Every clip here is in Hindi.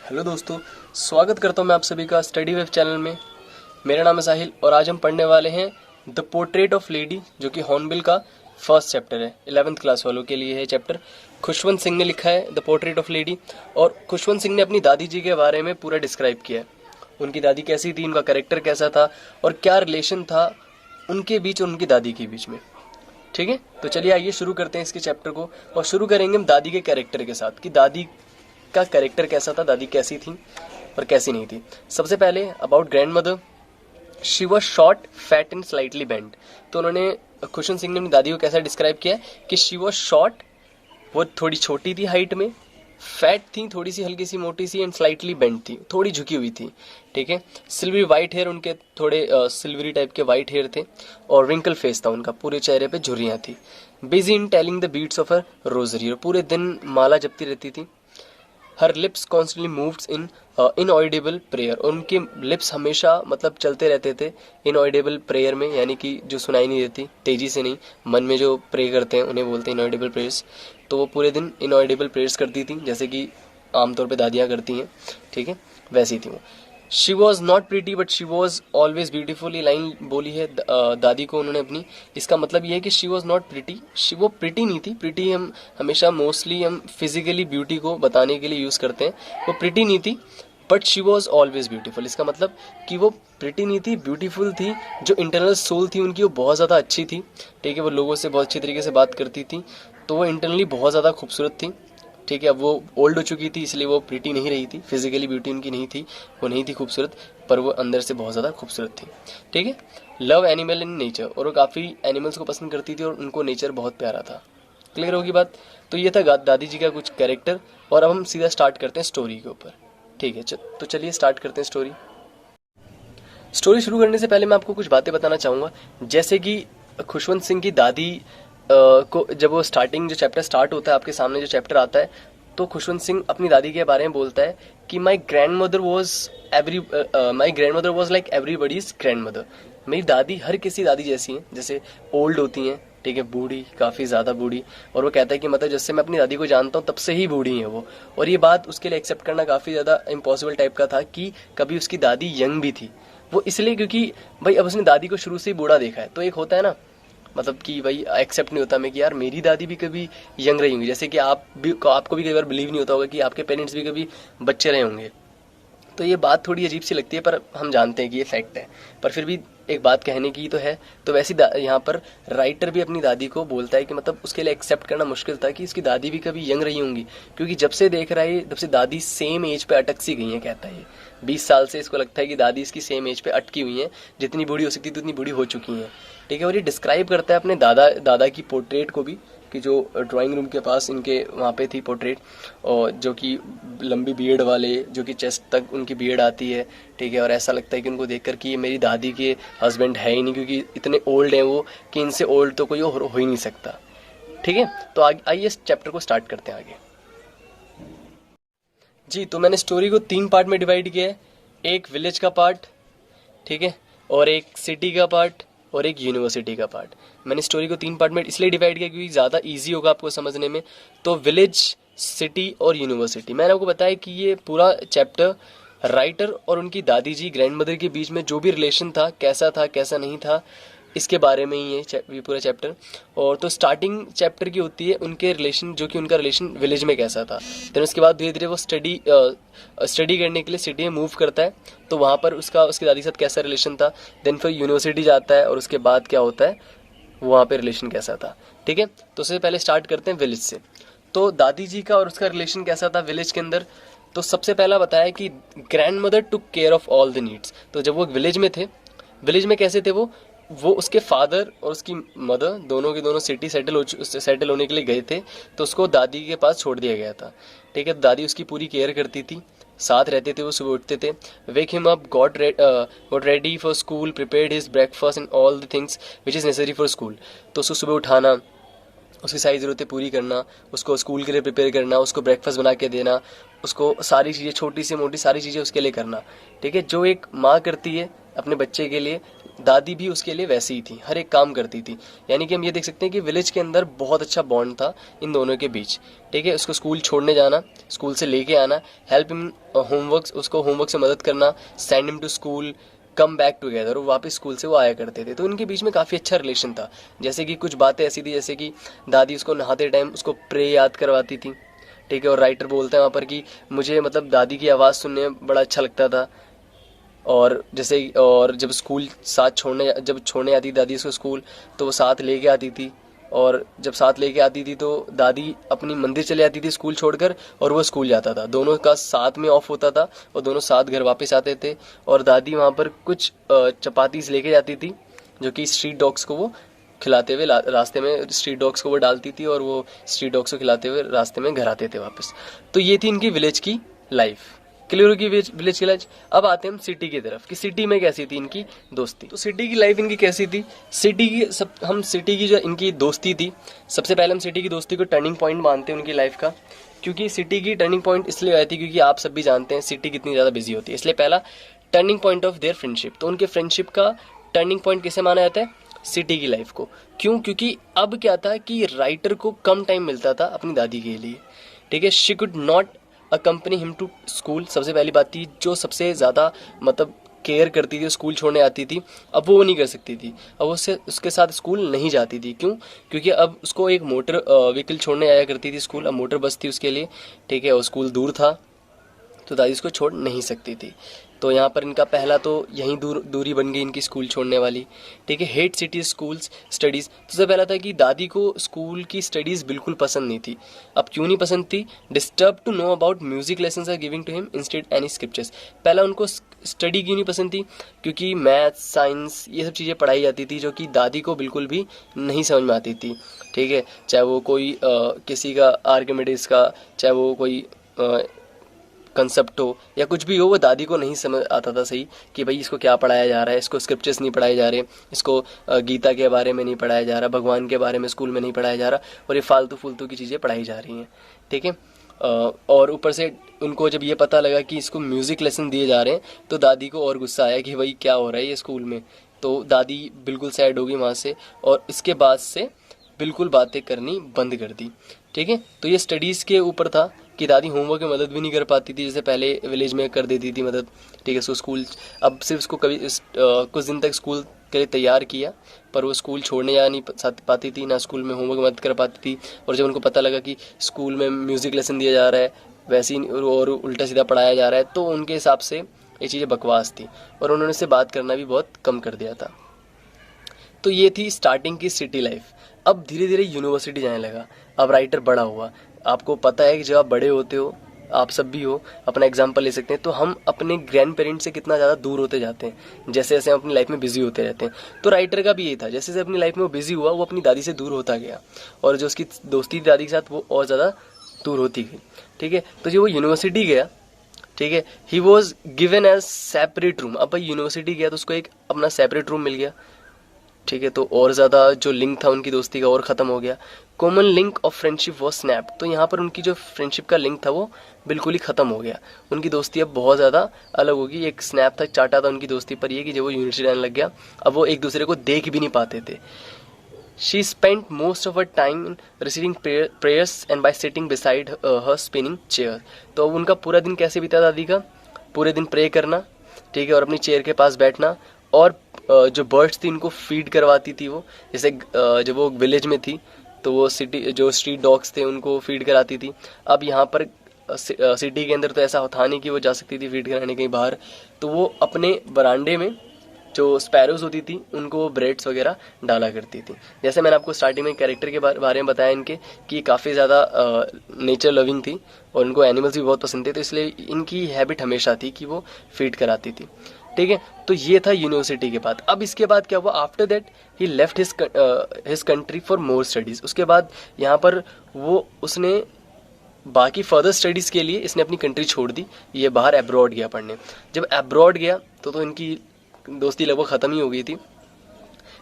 हेलो दोस्तों, स्वागत करता हूं मैं आप सभी का स्टडी वेब चैनल में। मेरा नाम है साहिल और आज हम पढ़ने वाले हैं द पोर्ट्रेट ऑफ लेडी, जो कि हॉर्नबिल का फर्स्ट चैप्टर है। 11th क्लास वालों के लिए है चैप्टर। खुशवंत सिंह ने लिखा है द पोर्ट्रेट ऑफ लेडी, और खुशवंत सिंह ने अपनी दादी जी के बारे में पूरा डिस्क्राइब किया है। उनकी दादी कैसी थी, उनका कैरेक्टर कैसा था और क्या रिलेशन था उनके बीच और उनकी दादी के बीच में। ठीक है, तो चलिए आइए शुरू करते हैं इसके चैप्टर को। और शुरू करेंगे हम दादी के कैरेक्टर के साथ कि दादी का कैरेक्टर कैसा था, दादी कैसी थी और कैसी नहीं थी। सबसे पहले about grand mother, she was short, fat and slightly bend. तो उन्होंने, खुशवंत सिंह ने अपनी दादी को कैसा डिस्क्राइब किया कि शी वॉज शॉर्ट, वो थोड़ी छोटी थी हाइट में, फैट थी, थोड़ी सी हल्की सी मोटी सी, एंड स्लाइटली बेंड थी, थोड़ी झुकी हुई थी। ठीक है, सिल्वरी वाइट हेयर, उनके थोड़े सिल्वरी टाइप के वाइट हेयर थे, और रिंकल फेस था उनका, पूरे चेहरे पे झुर्रियाँ थी। Busy in telling the beats of her rosary, पूरे दिन माला जपती रहती थी। Her lips constantly moved in inaudible prayer, और उनके लिप्स हमेशा मतलब चलते रहते थे इनऑडिबल प्रेयर में, यानी कि जो सुनाई नहीं देती, तेजी से नहीं, मन में जो प्रे करते हैं उन्हें बोलते हैं इनऑडिबल प्रेयर्स। तो वो पूरे दिन इनऑडिबल प्रेयर्स करती थी, जैसे कि आमतौर पे दादियाँ करती हैं। ठीक है, वैसी थी वो। She was not pretty but she was always beautiful, ये लाइन बोली है दादी को उन्होंने अपनी। इसका मतलब ये है कि शी वॉज नॉट प्रीटी, वो प्रीटी नहीं थी। प्रीटी हम हमेशा मोस्टली हम फिजिकली ब्यूटी को बताने के लिए यूज़ करते हैं, वो प्रीटी नहीं थी। But she was always beautiful, इसका मतलब कि वो प्रीटी नहीं थी, ब्यूटीफुल थी। जो इंटरनल सोल थी उनकी वो बहुत ज़्यादा अच्छी थी। ठीक है, वो लोगों से बहुत अच्छी तरीके से बात करती थी, तो वो इंटरनली बहुत ज़्यादा खूबसूरत थी। ठीक है, अब वो ओल्ड हो चुकी थी इसलिए वो प्रीटी नहीं रही थी, फिजिकली ब्यूटी उनकी नहीं थी, वो नहीं थी खूबसूरत, पर वो अंदर से बहुत ज़्यादा खूबसूरत थी। ठीक है, लव एनिमल इन नेचर, और वो काफ़ी एनिमल्स को पसंद करती थी और उनको नेचर बहुत प्यारा था। क्लियर होगी बात। तो ये था दादी जी का कुछ कैरेक्टर, और अब हम सीधा स्टार्ट करते हैं स्टोरी के ऊपर। ठीक है, तो चलिए स्टार्ट करते हैं स्टोरी। स्टोरी शुरू करने से पहले मैं आपको कुछ बातें बताना चाहूँगा, जैसे कि खुशवंत सिंह की दादी को, जब वो स्टार्टिंग जो चैप्टर स्टार्ट होता है, आपके सामने जो चैप्टर आता है, तो खुशवंत सिंह अपनी दादी के बारे में बोलता है कि my grand mother was like everybody's grand mother. मेरी दादी हर किसी दादी जैसी हैं, जैसे ओल्ड होती हैं, ठीक है, बूढ़ी, काफ़ी ज़्यादा बूढ़ी। और वो कहता है कि मतलब जब से मैं अपनी दादी को जानता हूँ तब से ही बूढ़ी हैं वो। और ये बात उसके लिए एक्सेप्ट करना काफ़ी ज़्यादा इम्पॉसिबल टाइप का था कि कभी उसकी दादी यंग भी थी। वो इसलिए क्योंकि भाई अब उसने दादी को शुरू से ही बूढ़ा देखा है, तो एक होता है ना, मतलब कि भाई एक्सेप्ट नहीं होता मैं कि यार मेरी दादी भी कभी यंग रही होंगी। जैसे कि आपको भी कई बार बिलीव नहीं होता होगा कि आपके पेरेंट्स भी कभी बच्चे रहे होंगे। तो ये बात थोड़ी अजीब सी लगती है, पर हम जानते हैं कि ये फैक्ट है, पर फिर भी एक बात कहने की तो है। तो वैसे यहाँ पर राइटर भी अपनी दादी को बोलता है कि मतलब उसके लिए एक्सेप्ट करना मुश्किल था कि इसकी दादी भी कभी यंग रही होंगी, क्योंकि जब से देख रहा है तब से दादी सेम एज पे अटक सी गई है। कहता है 20 साल से इसको लगता है कि दादी इसकी सेम एज पे अटकी हुई हैं, जितनी बूढ़ी हो सकती थी उतनी बूढ़ी हो चुकी हैं। ठीक है, और ये डिस्क्राइब करता है अपने दादा की पोर्ट्रेट को भी, कि जो ड्राइंग रूम के पास इनके वहाँ पे थी पोर्ट्रेट, और जो कि लंबी बियर्ड वाले, जो कि चेस्ट तक उनकी बियर्ड आती है। ठीक है, और ऐसा लगता है कि उनको देखकर कि ये मेरी दादी के हस्बैंड है ही नहीं, क्योंकि इतने ओल्ड हैं वो कि इनसे ओल्ड तो कोई हो ही नहीं सकता। ठीक है, तो आइए इस चैप्टर को स्टार्ट करते हैं आगे। जी, तो मैंने स्टोरी को 3 पार्ट में डिवाइड किया है। एक विलेज का पार्ट, ठीक है, और एक सिटी का पार्ट, और एक यूनिवर्सिटी का पार्ट। मैंने स्टोरी को 3 पार्ट में इसलिए डिवाइड किया क्योंकि ज़्यादा इजी होगा आपको समझने में। तो विलेज, सिटी और यूनिवर्सिटी, मैंने आपको बताया कि ये पूरा चैप्टर राइटर और उनकी दादी जी, ग्रैंड मदर के बीच में जो भी रिलेशन था कैसा नहीं था, इसके बारे में ही ये पूरा चैप्टर। और तो स्टार्टिंग चैप्टर की होती है उनके रिलेशन, जो कि उनका रिलेशन विलेज में कैसा था। देन उसके बाद धीरे धीरे वो स्टडी करने के लिए सिटी में मूव करता है, तो वहाँ पर उसकी दादी के साथ कैसा रिलेशन था। देन फिर यूनिवर्सिटी जाता है, और उसके बाद क्या होता है, वहाँ पे रिलेशन कैसा था। ठीक है, तो सबसे पहले स्टार्ट करते हैं विलेज से। तो दादी जी का और उसका रिलेशन कैसा था विलेज के अंदर। तो सबसे पहला बताया कि grand mother took care of all the needs. तो जब वो विलेज में थे, विलेज में कैसे थे वो उसके फादर और उसकी मदर दोनों के दोनों सिटी सेटल होने के लिए गए थे, तो उसको दादी के पास छोड़ दिया गया था। ठीक है, दादी उसकी पूरी केयर करती थी, साथ रहते थे, वो सुबह उठते थे, वेक him up, got ready for school, prepared his breakfast and all the things which is necessary for school. तो उसको सुबह उठाना, उसकी सारी ज़रूरतें पूरी करना, उसको स्कूल के लिए प्रिपेयर करना, उसको ब्रेकफास्ट बना के देना, उसको सारी चीज़ें, छोटी सी मोटी सारी चीज़ें उसके लिए करना। ठीक है, जो एक माँ करती है अपने बच्चे के लिए, दादी भी उसके लिए वैसी ही थी, हर एक काम करती थी। यानी कि हम ये देख सकते हैं कि विलेज के अंदर बहुत अच्छा बॉन्ड था इन दोनों के बीच। ठीक है, उसको स्कूल छोड़ने जाना, स्कूल से लेके आना, हेल्प इन होमवर्क, उसको होमवर्क से मदद करना, send him to school, come back together, वो वापस स्कूल से वो आया करते थे। तो उनके बीच में काफ़ी अच्छा रिलेशन था। जैसे कि कुछ बातें ऐसी थी, जैसे कि दादी उसको नहाते टाइम उसको प्रे याद करवाती थी। ठीक है, और राइटर बोलता है वहाँ पर कि मुझे मतलब दादी की आवाज़ सुनने में बड़ा अच्छा लगता था। और जैसे और जब स्कूल साथ जब छोड़ने आती दादी उसको स्कूल, तो वो साथ लेके आती थी। और जब साथ लेके आती थी तो दादी अपनी मंदिर चले जाती थी स्कूल छोड़कर, और वो स्कूल जाता था। दोनों का साथ में ऑफ होता था और दोनों साथ घर वापस आते थे। और दादी वहाँ पर कुछ चपातीस लेके जाती थी, जो कि स्ट्रीट डॉग्स को वो खिलाते हुए रास्ते में स्ट्रीट डॉग्स को वो डालती थी, और वो स्ट्रीट डॉग्स को खिलाते हुए रास्ते में घर आते थे वापस। तो ये थी इनकी विलेज की लाइफ, क्लियर की विलेज की लाइफ। अब आते हैं हम सिटी की तरफ कि सिटी में कैसी थी इनकी दोस्ती। तो सिटी की लाइफ इनकी कैसी थी, सिटी की जो इनकी दोस्ती थी, सबसे पहले हम सिटी की दोस्ती को टर्निंग पॉइंट मानते हैं उनकी लाइफ का। क्योंकि सिटी की टर्निंग पॉइंट इसलिए आई थी क्योंकि आप सब भी जानते हैं सिटी कितनी ज़्यादा बिजी होती है, इसलिए पहला turning point of their friendship. तो उनके फ्रेंडशिप का टर्निंग पॉइंट किसे माना जाता है, सिटी की लाइफ को। क्यों, क्योंकि अब क्या था कि राइटर को कम टाइम मिलता था अपनी दादी के लिए। ठीक है, she could not accompany him to school. सबसे पहली बात थी, जो सबसे ज़्यादा मतलब केयर करती थी, स्कूल छोड़ने आती थी, अब वो नहीं कर सकती थी। अब उसके साथ स्कूल नहीं जाती थी। क्यों, क्योंकि अब उसको एक मोटर व्हीकल छोड़ने आया करती थी स्कूल, अब मोटर बस थी उसके लिए। ठीक है, और स्कूल दूर था, तो दादी उसको छोड़ नहीं सकती थी। तो यहाँ पर इनका पहला तो यहीं दूरी बन गई इनकी स्कूल छोड़ने वाली। ठीक है, हेट सिटी स्कूल्स स्टडीज़। तो सबसे पहला था कि दादी को स्कूल की स्टडीज़ बिल्कुल पसंद नहीं थी। अब क्यों नहीं पसंद थी, disturb to know about music lessons are giving to him instead any scriptures. पहला उनको स्टडी क्यों नहीं पसंद थी, क्योंकि मैथ्स साइंस ये सब चीज़ें पढ़ाई जाती थी जो कि दादी को बिल्कुल भी नहीं समझ में आती थी। ठीक है, चाहे वो कोई किसी का आर्किमिडीज का, चाहे वो कोई कंसेप्ट हो या कुछ भी हो, वो दादी को नहीं समझ आता था सही कि भाई इसको क्या पढ़ाया जा रहा है। इसको स्क्रिप्चर्स नहीं पढ़ाए जा रहे, इसको गीता के बारे में नहीं पढ़ाया जा रहा, भगवान के बारे में स्कूल में नहीं पढ़ाया जा रहा, और ये फालतू फुलतू की चीज़ें पढ़ाई जा रही हैं। ठीक है, और ऊपर से उनको जब ये पता लगा कि इसको म्यूज़िक लेसन दिए जा रहे हैं, तो दादी को और गुस्सा आया कि भाई क्या हो रहा है ये स्कूल में। तो दादी बिल्कुल सैड हो गई वहाँ से, और इसके बाद से बिल्कुल बातें करनी बंद कर दी। ठीक है, तो ये स्टडीज़ के ऊपर था कि दादी होमवर्क में मदद भी नहीं कर पाती थी, जैसे पहले विलेज में कर देती थी मदद। ठीक है, सो स्कूल अब सिर्फ उसको कुछ दिन तक स्कूल के लिए तैयार किया, पर वो स्कूल छोड़ने जा नहीं पाती थी, ना स्कूल में होमवर्क मदद कर पाती थी। और जब उनको पता लगा कि स्कूल में म्यूज़िक लेसन दिया जा रहा है, वैसे ही और उल्टा सीधा पढ़ाया जा रहा है, तो उनके हिसाब से ये चीज़ें बकवास थी, और उन्होंने से बात करना भी बहुत कम कर दिया था। तो ये थी स्टार्टिंग की सिटी लाइफ। अब धीरे धीरे यूनिवर्सिटी जाने लगा। अब राइटर बड़ा हुआ। आपको पता है कि जब आप बड़े होते हो, आप सब भी हो, अपना एग्जाम्पल ले सकते हैं, तो हम अपने ग्रैंड पेरेंट्स से कितना ज़्यादा दूर होते जाते हैं जैसे जैसे हम अपनी लाइफ में बिजी होते रहते हैं। तो राइटर का भी यही था, जैसे जैसे अपनी लाइफ में वो बिजी हुआ, वो अपनी दादी से दूर होता गया, और जो उसकी दोस्ती थी दादी के साथ, वो और ज़्यादा दूर होती गई। ठीक है, तो जब वो यूनिवर्सिटी गया, ठीक है, he was given as separate room. अब भाई यूनिवर्सिटी गया तो उसको एक अपना सेपरेट रूम मिल गया। ठीक है, तो और ज़्यादा जो लिंक था उनकी दोस्ती का और ख़त्म हो गया। Common link of friendship was snap. तो यहाँ पर उनकी जो फ्रेंडशिप का लिंक था वो बिल्कुल ही ख़त्म हो गया। उनकी दोस्ती अब बहुत ज़्यादा अलग होगी। एक स्नैप था, चाटा था उनकी दोस्ती पर, ये कि जब वो यूनिवर्सिटी जाने लग गया, अब वो एक दूसरे को देख भी नहीं पाते थे। She spent most of her time in receiving prayers and bye sitting beside her spinning chair. तो अब उनका पूरा दिन कैसे बीता दादी का, पूरे दिन प्रे करना, ठीक है, और अपनी चेयर के पास बैठना, और जो बर्ड्स थी उनको फीड करवाती थी वो। जैसे जब वो विलेज में थी तो वो जो स्ट्रीट डॉग्स थे उनको फीड कराती थी। अब यहाँ पर सिटी के अंदर तो ऐसा था नहीं कि वो जा सकती थी फीड कराने कहीं बाहर, तो वो अपने बरांडे में जो स्पैरोज होती थी उनको ब्रेड्स वगैरह डाला करती थी। जैसे मैंने आपको स्टार्टिंग में कैरेक्टर के बारे में बताया इनके, कि ये काफ़ी ज़्यादा नेचर लविंग थी और उनको एनिमल्स भी बहुत पसंद थे, तो इसलिए इनकी हैबिट हमेशा थी कि वो फीड कराती थी। ठीक है, तो ये था यूनिवर्सिटी के बाद। अब इसके बाद क्या हुआ, after that he left his country for more studies. उसके बाद यहाँ पर उसने बाकी फर्दर स्टडीज़ के लिए इसने अपनी कंट्री छोड़ दी, ये बाहर एब्रॉड गया पढ़ने। जब एब्रॉड गया तो इनकी दोस्ती लगभग ख़त्म ही हो गई थी।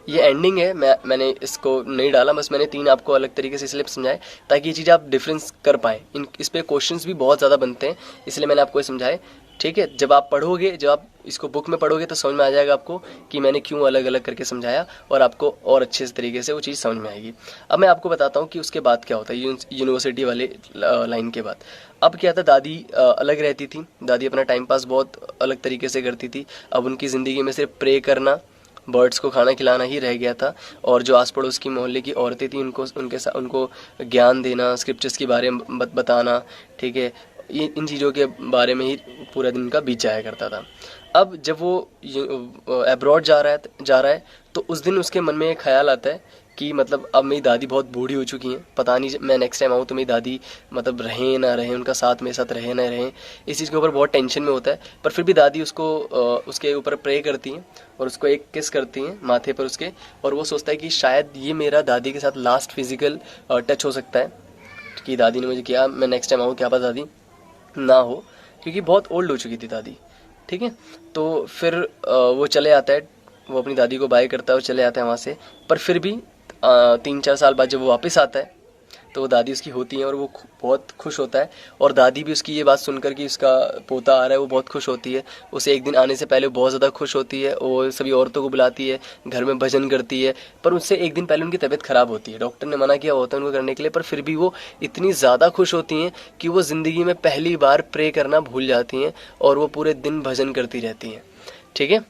ये एंडिंग है, मैंने इसको नहीं डाला, बस मैंने 3 आपको अलग तरीके से इसलिए समझाए ताकि ये चीज़ आप डिफरेंस कर पाएँ। इस पे क्वेश्चंस भी बहुत ज़्यादा बनते हैं, इसलिए मैंने आपको ये समझाए ठीक है, जब आप पढ़ोगे, जब आप इसको बुक में पढ़ोगे तो समझ में आ जाएगा आपको कि मैंने क्यों अलग अलग करके समझाया, और आपको और अच्छे तरीके से वो चीज़ समझ में आएगी। अब मैं आपको बताता हूँ कि उसके बाद क्या होता है, यूनिवर्सिटी वाले लाइन के बाद। अब क्या था, दादी अलग रहती थी, दादी अपना टाइम पास बहुत अलग तरीके से करती थी। अब उनकी ज़िंदगी में सिर्फ प्रे करना, बर्ड्स को खाना खिलाना ही रह गया था, और जो आस पड़ोस की मोहल्ले की औरतें थी उनको उनको ज्ञान देना, स्क्रिप्चर्स के बारे में बताना, ठीक है, ये इन चीज़ों के बारे में ही पूरा दिन का बीत जाया करता था। अब जब वो अब्रॉड जा रहा है तो उस दिन उसके मन में एक ख्याल आता है कि मतलब अब मेरी दादी बहुत बूढ़ी हो चुकी हैं, पता नहीं मैं नेक्स्ट टाइम आऊँ तो मेरी दादी मतलब रहें ना रहें, उनका साथ मेरे साथ रहे ना रहें, इस चीज़ के ऊपर बहुत टेंशन में होता है। पर फिर भी दादी उसको उसके ऊपर प्रे करती हैं और उसको एक किस करती हैं माथे पर उसके, और वो सोचता है कि शायद ये मेरा दादी के साथ लास्ट फिजिकल टच हो सकता है कि दादी ने मुझे किया, मैं नेक्स्ट टाइम आऊँ क्या पता दादी ना हो, क्योंकि बहुत ओल्ड हो चुकी थी दादी। ठीक है, तो फिर वो चले आता है, वो अपनी दादी को बाय करता है और चले आता है वहाँ से। पर फिर भी 3-4 साल बाद जब वो वापस आता है तो वो दादी उसकी होती है और वो बहुत खुश होता है, और दादी भी उसकी ये बात सुनकर कि उसका पोता आ रहा है वो बहुत खुश होती है। उसे एक दिन आने से पहले बहुत ज़्यादा खुश होती है, वो सभी औरतों को बुलाती है, घर में भजन करती है। पर उससे एक दिन पहले उनकी तबीयत ख़राब होती है, डॉक्टर ने मना किया होता है उनको करने के लिए, पर फिर भी वो इतनी ज़्यादा खुश होती हैं कि वो ज़िंदगी में पहली बार प्रे करना भूल जाती हैं और वो पूरे दिन भजन करती रहती हैं। ठीक है,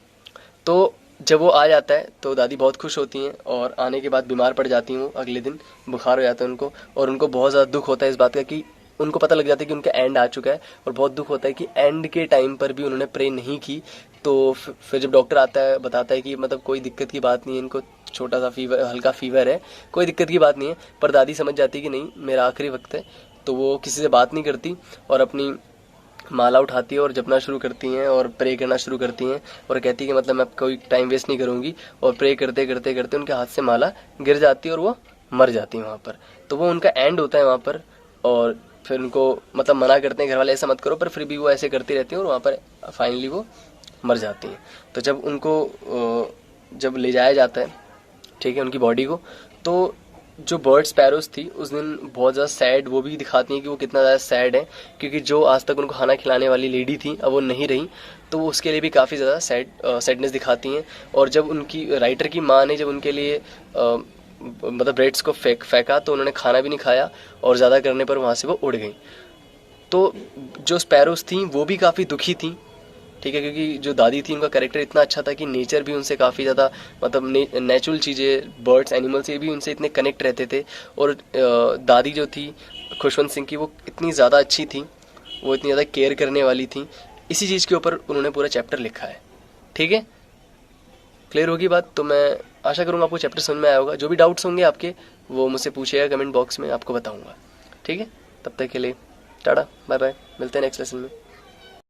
तो जब वो आ जाता है तो दादी बहुत खुश होती हैं, और आने के बाद बीमार पड़ जाती हैं, वो अगले दिन बुखार हो जाता है उनको, और उनको बहुत ज़्यादा दुख होता है इस बात का कि उनको पता लग जाता है कि उनका एंड आ चुका है, और बहुत दुख होता है कि एंड के टाइम पर भी उन्होंने प्रे नहीं की। तो फिर जब डॉक्टर आता है बताता है कि मतलब कोई दिक्कत की बात नहीं है, इनको छोटा सा फीवर, हल्का फीवर है, कोई दिक्कत की बात नहीं है। पर दादी समझ जाती है कि नहीं, मेरा आखिरी वक्त है, तो वो किसी से बात नहीं करती और अपनी माला उठाती है और जपना शुरू करती हैं और प्रे करना शुरू करती हैं, और कहती है कि मतलब मैं कोई टाइम वेस्ट नहीं करूँगी, और प्रे करते करते करते उनके हाथ से माला गिर जाती है और वो मर जाती हैं वहाँ पर। तो वो उनका एंड होता है वहाँ पर, और फिर उनको मतलब मना करते हैं घर वाले ऐसा मत करो, पर फिर भी वो ऐसे करती रहती हैं और वहाँ पर फाइनली वो मर जाती हैं। तो जब उनको जब ले जाया जाता है, ठीक है, उनकी बॉडी को, तो जो बर्ड स्पैरोज थी उस दिन बहुत ज़्यादा सैड, वो भी दिखाती हैं कि वो कितना ज़्यादा सैड है, क्योंकि जो आज तक उनको खाना खिलाने वाली लेडी थी अब वो नहीं रही, तो उसके लिए भी काफ़ी ज़्यादा सैडनेस दिखाती हैं। और जब उनकी राइटर की माँ ने जब उनके लिए मतलब ब्रेड्स को फेंका तो उन्होंने खाना भी नहीं खाया, और ज़्यादा करने पर वहाँ से वो उड़ गई। तो जो स्पैरोज थी वो भी काफ़ी दुखी थी, ठीक है, क्योंकि जो दादी थी उनका कैरेक्टर इतना अच्छा था कि नेचर भी उनसे काफ़ी ज़्यादा मतलब नेचुरल चीज़ें, बर्ड्स, एनिमल्स से भी उनसे इतने कनेक्ट रहते थे। और दादी जो थी खुशवंत सिंह की, वो इतनी ज़्यादा अच्छी थी, वो इतनी ज़्यादा केयर करने वाली थी। इसी चीज़ के ऊपर उन्होंने पूरा चैप्टर लिखा है। ठीक है, क्लियर होगी बात? तो मैं आशा करूँगा आपको चैप्टर समझ में आया होगा। जो भी डाउट्स होंगे आपके वो मुझसे पूछिएगा कमेंट बॉक्स में, आपको बताऊँगा। ठीक है, तब तक के लिए टाटा बाय बाय, मिलते हैं नेक्स्ट लेसन में।